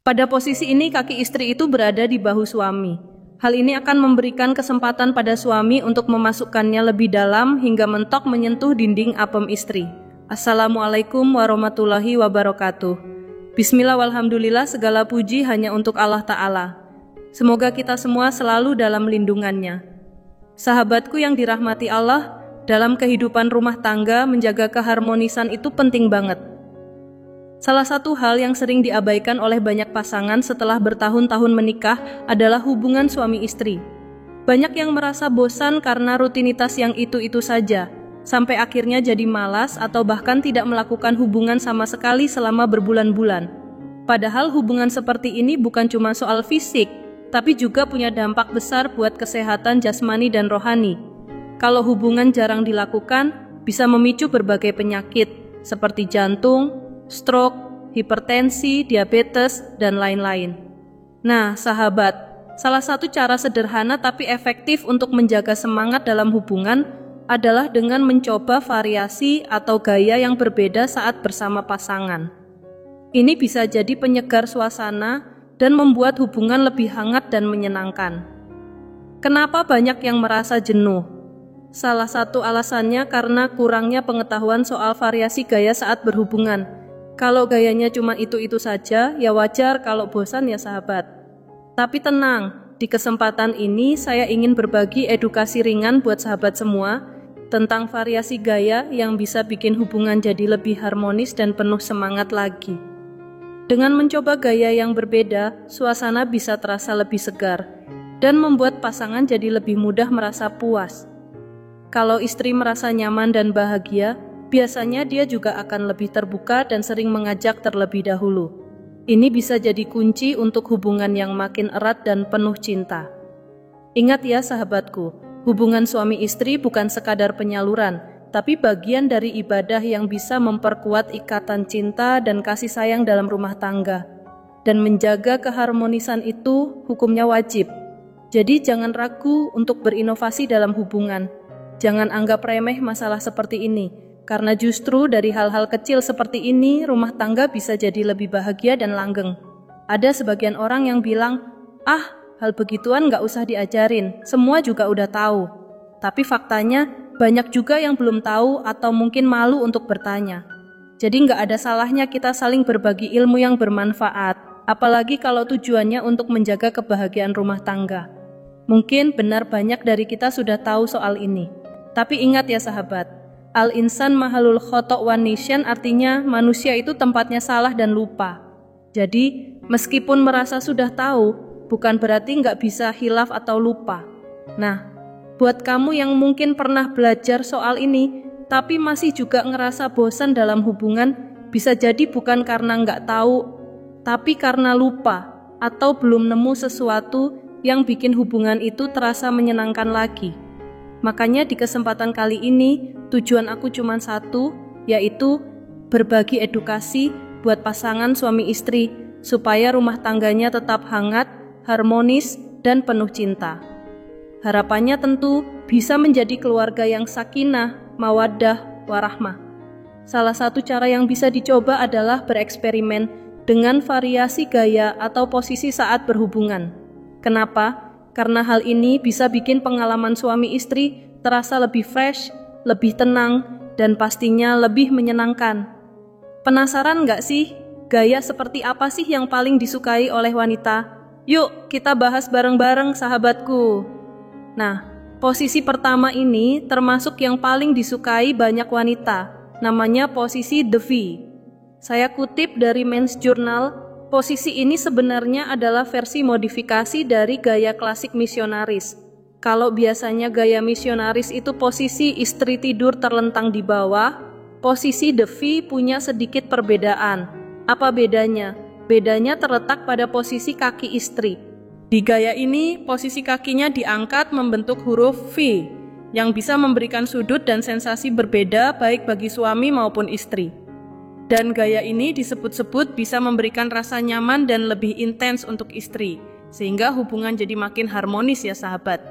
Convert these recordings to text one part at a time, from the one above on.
Pada posisi ini kaki istri itu berada di bahu suami. Hal ini akan memberikan kesempatan pada suami untuk memasukkannya lebih dalam hingga mentok menyentuh dinding apem istri. Assalamualaikum warahmatullahi wabarakatuh. Bismillah walhamdulillah, segala puji hanya untuk Allah Ta'ala. Semoga kita semua selalu dalam lindungannya. Sahabatku yang dirahmati Allah, dalam kehidupan rumah tangga menjaga keharmonisan itu penting banget. Salah satu hal yang sering diabaikan oleh banyak pasangan setelah bertahun-tahun menikah adalah hubungan suami istri. Banyak yang merasa bosan karena rutinitas yang itu-itu saja, sampai akhirnya jadi malas atau bahkan tidak melakukan hubungan sama sekali selama berbulan-bulan. Padahal hubungan seperti ini bukan cuma soal fisik, tapi juga punya dampak besar buat kesehatan jasmani dan rohani. Kalau hubungan jarang dilakukan, bisa memicu berbagai penyakit seperti jantung, stroke, hipertensi, diabetes, dan lain-lain. Nah, sahabat, salah satu cara sederhana tapi efektif untuk menjaga semangat dalam hubungan adalah dengan mencoba variasi atau gaya yang berbeda saat bersama pasangan. Ini bisa jadi penyegar suasana dan membuat hubungan lebih hangat dan menyenangkan. Kenapa banyak yang merasa jenuh? Salah satu alasannya karena kurangnya pengetahuan soal variasi gaya saat berhubungan. Kalau gayanya cuma itu-itu saja, ya wajar kalau bosan ya sahabat. Tapi tenang, di kesempatan ini saya ingin berbagi edukasi ringan buat sahabat semua tentang variasi gaya yang bisa bikin hubungan jadi lebih harmonis dan penuh semangat lagi. Dengan mencoba gaya yang berbeda, suasana bisa terasa lebih segar dan membuat pasangan jadi lebih mudah merasa puas. Kalau istri merasa nyaman dan bahagia, biasanya dia juga akan lebih terbuka dan sering mengajak terlebih dahulu. Ini bisa jadi kunci untuk hubungan yang makin erat dan penuh cinta. Ingat ya sahabatku, hubungan suami istri bukan sekadar penyaluran, tapi bagian dari ibadah yang bisa memperkuat ikatan cinta dan kasih sayang dalam rumah tangga. Dan menjaga keharmonisan itu hukumnya wajib. Jadi jangan ragu untuk berinovasi dalam hubungan. Jangan anggap remeh masalah seperti ini, karena justru dari hal-hal kecil seperti ini, rumah tangga bisa jadi lebih bahagia dan langgeng. Ada sebagian orang yang bilang, hal begituan gak usah diajarin, semua juga udah tahu. Tapi faktanya, banyak juga yang belum tahu atau mungkin malu untuk bertanya. Jadi gak ada salahnya kita saling berbagi ilmu yang bermanfaat, apalagi kalau tujuannya untuk menjaga kebahagiaan rumah tangga. Mungkin benar banyak dari kita sudah tahu soal ini. Tapi ingat ya sahabat, al-insan mahalul khotok wan nisyan, artinya manusia itu tempatnya salah dan lupa. Jadi, meskipun merasa sudah tahu, bukan berarti nggak bisa hilaf atau lupa. Nah, buat kamu yang mungkin pernah belajar soal ini, tapi masih juga ngerasa bosan dalam hubungan, bisa jadi bukan karena nggak tahu, tapi karena lupa, atau belum nemu sesuatu yang bikin hubungan itu terasa menyenangkan lagi. Makanya di kesempatan kali ini, tujuan aku cuma satu, yaitu berbagi edukasi buat pasangan suami istri, supaya rumah tangganya tetap hangat, harmonis, dan penuh cinta. Harapannya tentu bisa menjadi keluarga yang sakinah, mawaddah, warahmah. Salah satu cara yang bisa dicoba adalah bereksperimen dengan variasi gaya atau posisi saat berhubungan. Kenapa? Karena hal ini bisa bikin pengalaman suami istri terasa lebih fresh, lebih tenang, dan pastinya lebih menyenangkan. Penasaran nggak sih, gaya seperti apa sih yang paling disukai oleh wanita? Yuk kita bahas bareng-bareng sahabatku. Nah, posisi pertama ini termasuk yang paling disukai banyak wanita, namanya posisi The V. Saya kutip dari Men's Journal. Posisi ini sebenarnya adalah versi modifikasi dari gaya klasik misionaris. Kalau biasanya gaya misionaris itu posisi istri tidur terlentang di bawah, posisi The V punya sedikit perbedaan. Apa bedanya? Bedanya terletak pada posisi kaki istri. Di gaya ini, posisi kakinya diangkat membentuk huruf V, yang bisa memberikan sudut dan sensasi berbeda baik bagi suami maupun istri. Dan gaya ini disebut-sebut bisa memberikan rasa nyaman dan lebih intens untuk istri, sehingga hubungan jadi makin harmonis ya sahabat.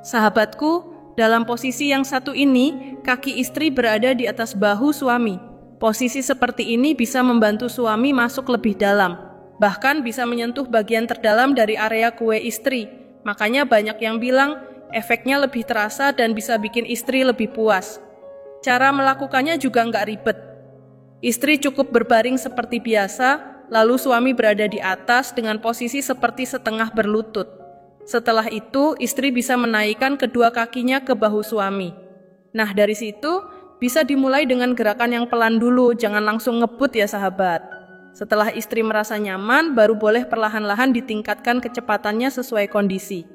Sahabatku, dalam posisi yang satu ini, kaki istri berada di atas bahu suami. Posisi seperti ini bisa membantu suami masuk lebih dalam. Bahkan bisa menyentuh bagian terdalam dari area kue istri. Makanya banyak yang bilang efeknya lebih terasa dan bisa bikin istri lebih puas. Cara melakukannya juga nggak ribet. Istri cukup berbaring seperti biasa, lalu suami berada di atas dengan posisi seperti setengah berlutut. Setelah itu, istri bisa menaikkan kedua kakinya ke bahu suami. Nah, dari situ bisa dimulai dengan gerakan yang pelan dulu, jangan langsung ngebut ya sahabat. Setelah istri merasa nyaman, baru boleh perlahan-lahan ditingkatkan kecepatannya sesuai kondisi.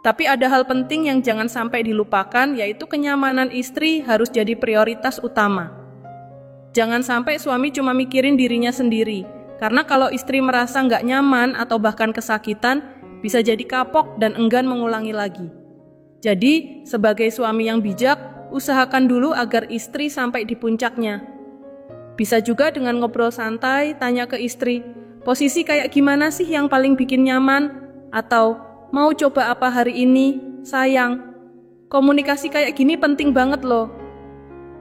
Tapi ada hal penting yang jangan sampai dilupakan, yaitu kenyamanan istri harus jadi prioritas utama. Jangan sampai suami cuma mikirin dirinya sendiri, karena kalau istri merasa nggak nyaman atau bahkan kesakitan, bisa jadi kapok dan enggan mengulangi lagi. Jadi, sebagai suami yang bijak, usahakan dulu agar istri sampai di puncaknya. Bisa juga dengan ngobrol santai, tanya ke istri, posisi kayak gimana sih yang paling bikin nyaman? Atau, mau coba apa hari ini? Sayang. Komunikasi kayak gini penting banget loh.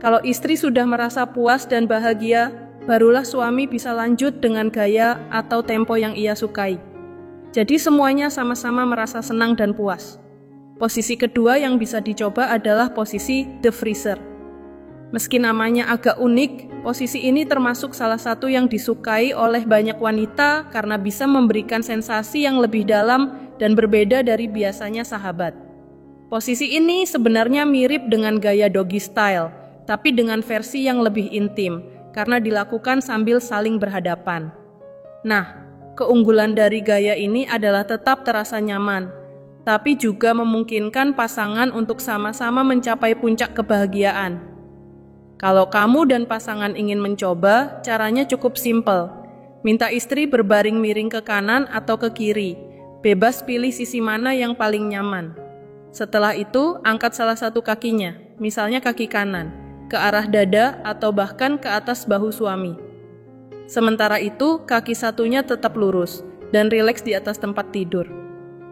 Kalau istri sudah merasa puas dan bahagia, barulah suami bisa lanjut dengan gaya atau tempo yang ia sukai. Jadi semuanya sama-sama merasa senang dan puas. Posisi kedua yang bisa dicoba adalah posisi the freezer. Meski namanya agak unik, posisi ini termasuk salah satu yang disukai oleh banyak wanita karena bisa memberikan sensasi yang lebih dalam dan berbeda dari biasanya sahabat. Posisi ini sebenarnya mirip dengan gaya doggy style, tapi dengan versi yang lebih intim karena dilakukan sambil saling berhadapan. Nah, keunggulan dari gaya ini adalah tetap terasa nyaman, tapi juga memungkinkan pasangan untuk sama-sama mencapai puncak kebahagiaan. Kalau kamu dan pasangan ingin mencoba, caranya cukup simpel. Minta istri berbaring miring ke kanan atau ke kiri. Bebas pilih sisi mana yang paling nyaman. Setelah itu, angkat salah satu kakinya, misalnya kaki kanan, ke arah dada atau bahkan ke atas bahu suami. Sementara itu, kaki satunya tetap lurus dan rileks di atas tempat tidur.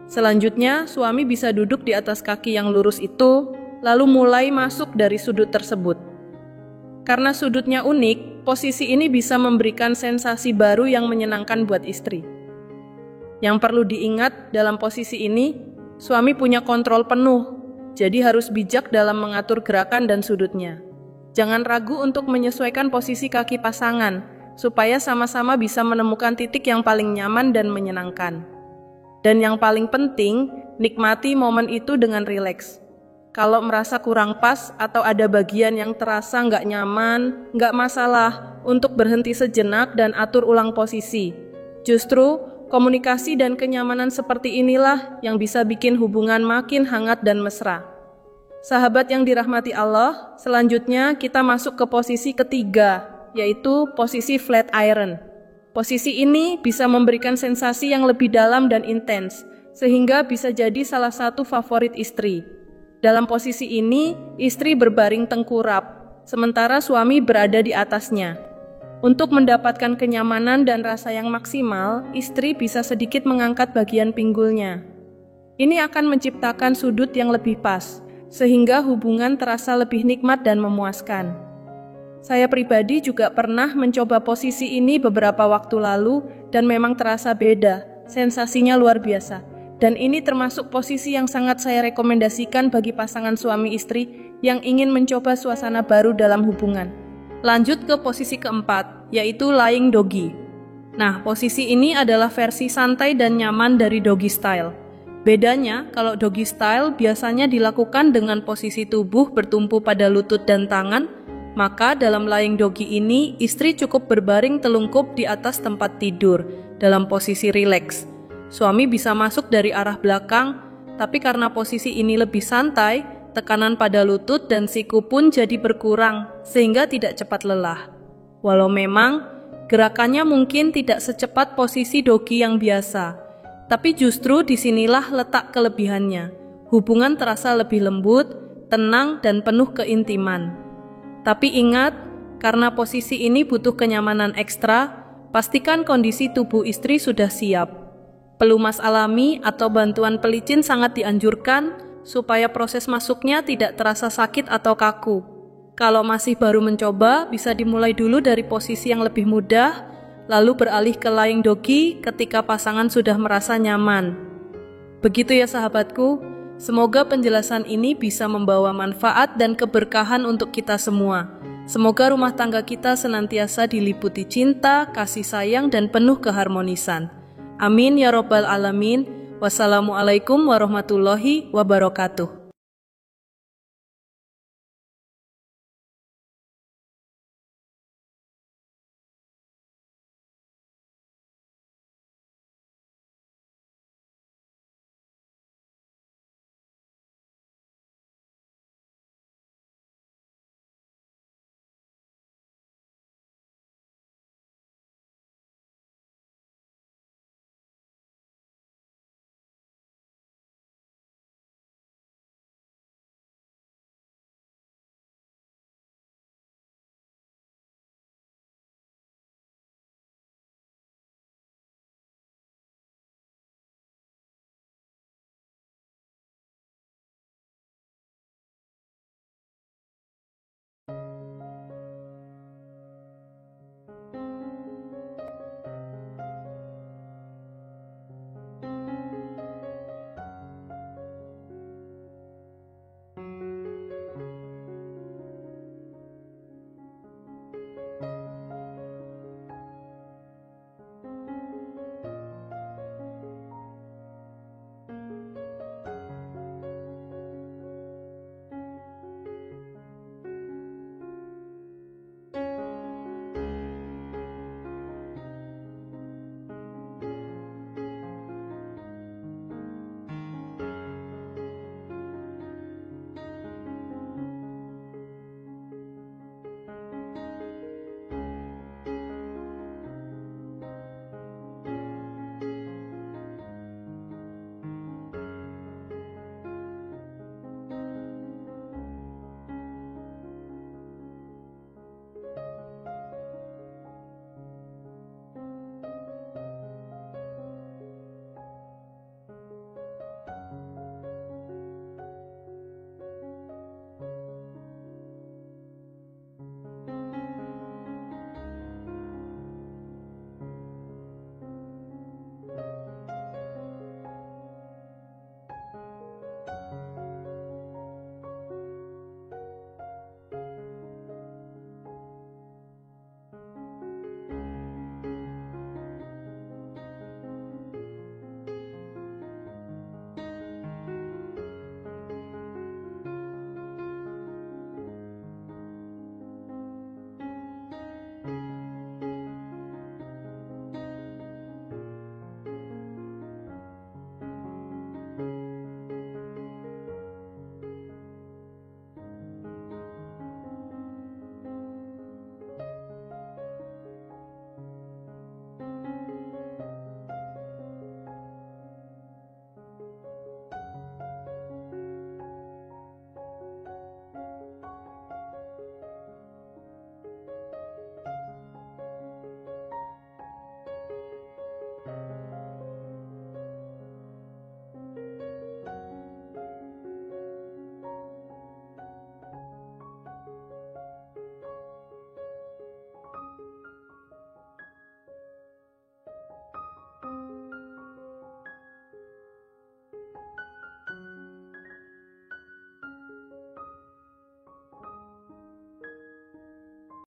Selanjutnya, suami bisa duduk di atas kaki yang lurus itu, lalu mulai masuk dari sudut tersebut. Karena sudutnya unik, posisi ini bisa memberikan sensasi baru yang menyenangkan buat istri. Yang perlu diingat dalam posisi ini, suami punya kontrol penuh, jadi harus bijak dalam mengatur gerakan dan sudutnya. Jangan ragu untuk menyesuaikan posisi kaki pasangan, supaya sama-sama bisa menemukan titik yang paling nyaman dan menyenangkan. Dan yang paling penting, nikmati momen itu dengan rileks. Kalau merasa kurang pas atau ada bagian yang terasa nggak nyaman, nggak masalah untuk berhenti sejenak dan atur ulang posisi. Justru, komunikasi dan kenyamanan seperti inilah yang bisa bikin hubungan makin hangat dan mesra. Sahabat yang dirahmati Allah, selanjutnya kita masuk ke posisi ketiga, yaitu posisi flat iron. Posisi ini bisa memberikan sensasi yang lebih dalam dan intens, sehingga bisa jadi salah satu favorit istri. Dalam posisi ini, istri berbaring tengkurap, sementara suami berada di atasnya. Untuk mendapatkan kenyamanan dan rasa yang maksimal, istri bisa sedikit mengangkat bagian pinggulnya. Ini akan menciptakan sudut yang lebih pas, sehingga hubungan terasa lebih nikmat dan memuaskan. Saya pribadi juga pernah mencoba posisi ini beberapa waktu lalu dan memang terasa beda, sensasinya luar biasa. Dan ini termasuk posisi yang sangat saya rekomendasikan bagi pasangan suami istri yang ingin mencoba suasana baru dalam hubungan. Lanjut ke posisi keempat, yaitu lying doggy. Nah, posisi ini adalah versi santai dan nyaman dari doggy style. Bedanya, kalau doggy style biasanya dilakukan dengan posisi tubuh bertumpu pada lutut dan tangan, maka dalam lying doggy ini, istri cukup berbaring telungkup di atas tempat tidur dalam posisi rileks. Suami bisa masuk dari arah belakang, tapi karena posisi ini lebih santai, tekanan pada lutut dan siku pun jadi berkurang, sehingga tidak cepat lelah. Walau memang, gerakannya mungkin tidak secepat posisi doggy yang biasa, tapi justru disinilah letak kelebihannya. Hubungan terasa lebih lembut, tenang, dan penuh keintiman. Tapi ingat, karena posisi ini butuh kenyamanan ekstra, pastikan kondisi tubuh istri sudah siap. Pelumas alami atau bantuan pelicin sangat dianjurkan supaya proses masuknya tidak terasa sakit atau kaku. Kalau masih baru mencoba, bisa dimulai dulu dari posisi yang lebih mudah, lalu beralih ke lying doggy ketika pasangan sudah merasa nyaman. Begitu ya sahabatku, semoga penjelasan ini bisa membawa manfaat dan keberkahan untuk kita semua. Semoga rumah tangga kita senantiasa diliputi cinta, kasih sayang, dan penuh keharmonisan. Amin ya Rabbal Alamin. Wassalamualaikum warahmatullahi wabarakatuh.